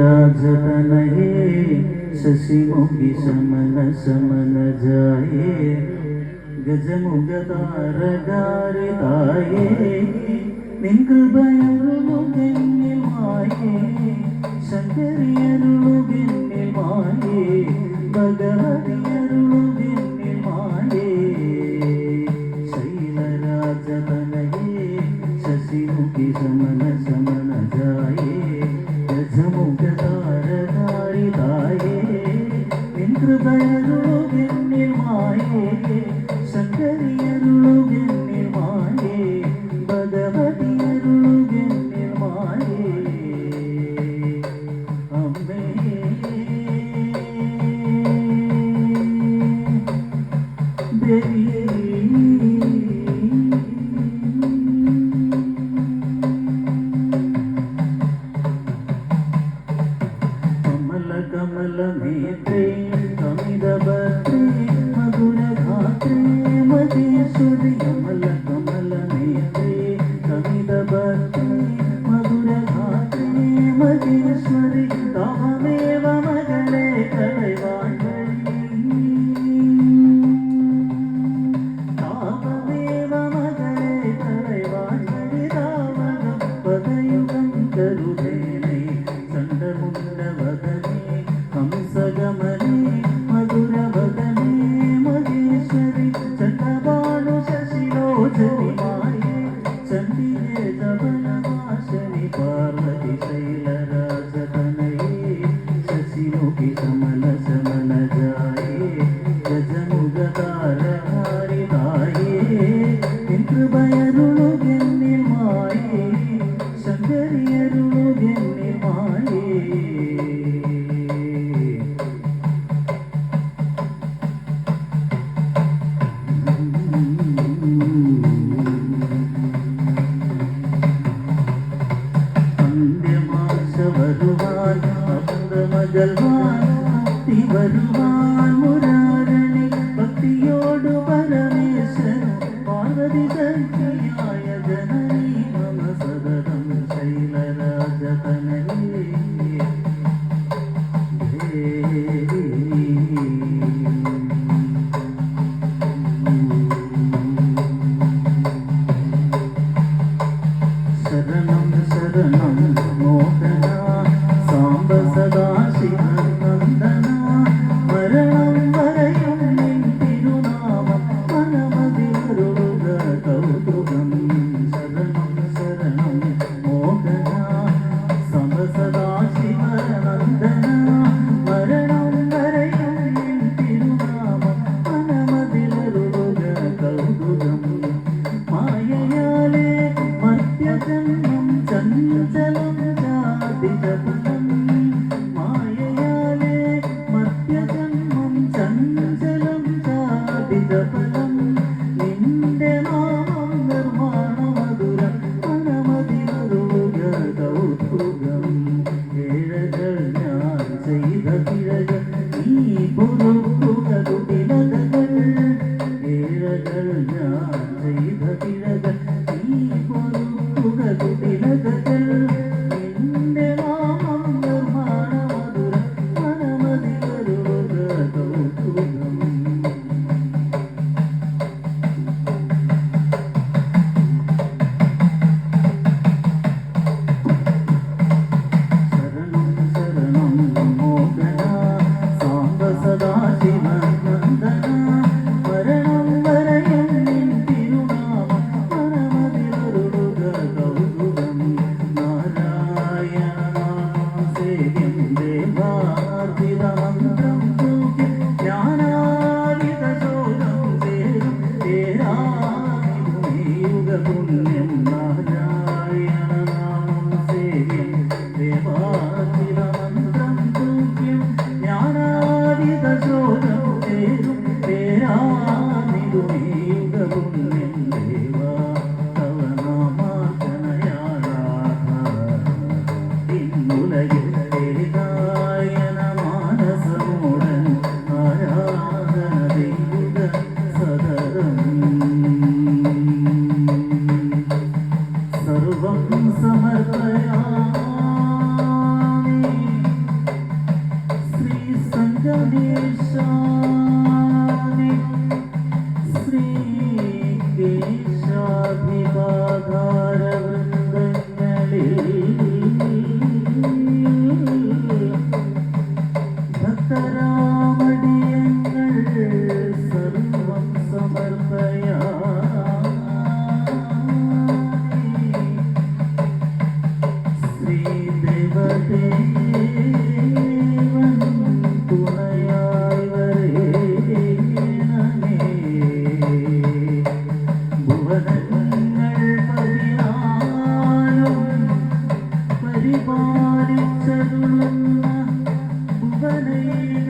शैलराजतनये शशिमुखि शमन शमन जाये गजमुगतारगारिताये निन्कृपयरुलुगेन्निल माये शङ्करियरुलुगेन्निल माये भगवतियरुलुगेन्निल माये शैलराजतनये शशिमुखि शमन शमन जाये गजमुगतारगारिताये निन्कृपयरुलुगेन्निल माये शङ्करियरुलुगेन्निल माये भगवतियरुलुगेन्निल माये अम्मे देवी कमलनेत्रे कमिदभद्रे मधुरगात्रे महेश्वरि कमलनेत्रे कमिदभद्रे मधुरगात्रे महेश्वरि तावमेव मगले कलैवाण्डरी तावमेव मगले कलैवाण्डरि तावगं पदयुगं करुधेने चण्डमुण्डवदने हंसगमने मधुरवदने महेश्वरि चण्डभानु शशिलोचनि माये चण्डिये धवलवासिनि पार्वती शैलराजतनये शशिमुखि शमन शमन जाये गजमुगतारहारिताये निन्कृपयरुलुगेन्निल माये शङ्करियरुलुगेन्निल माये വരുവാൻ അമൃതമകൽവാൻ ഭക്തി വരുവാൻ മുരാരണി ഭക്തിയോടു പരമേശ്വരൻ പാർവതി സഖിയായ ജനനി മമ സതതം ശൈലരാജതനയേ ശരണം ശരണം മോഹന സാംബ സദാശിവ നന്ദന മരണം വരയും നിൻ തിരുനാമം മനമതിലരുളുക കൗതുകം ശരണം ശരണം മോഹന സാംബ സദാശിവ നന്ദന മരണം വരയും നിൻ തിരുനാമം മനമതിലരുളുക കൗതുകം മായയാലേ മർത്യജന്മം ചഞ്ചലം ജാതിജപനം മായയാലേ മർത്യജന്മം ചഞ്ചലം ജാതിജപനം നിന്റെ നാമം നിർമ്മാണമധുരം മനമതിലരുളുക കൗതുകം ഏഴകൾ ഞാൻ ചെയ്ത പിഴകൾ നീ പൊറുക്കുക കുടിലതകൾ ഏഴകൾ ഞാൻ ചെയ്ത പിഴകൾ നീ പൊറുക്കുക കുടിലതകൾ നിന്റെ നാമം നിർമ്മാണമധുരം മനമതിലരുളുക കൗതുകം പാലിച്ചരുളുന്ന ഭുവനയിൽ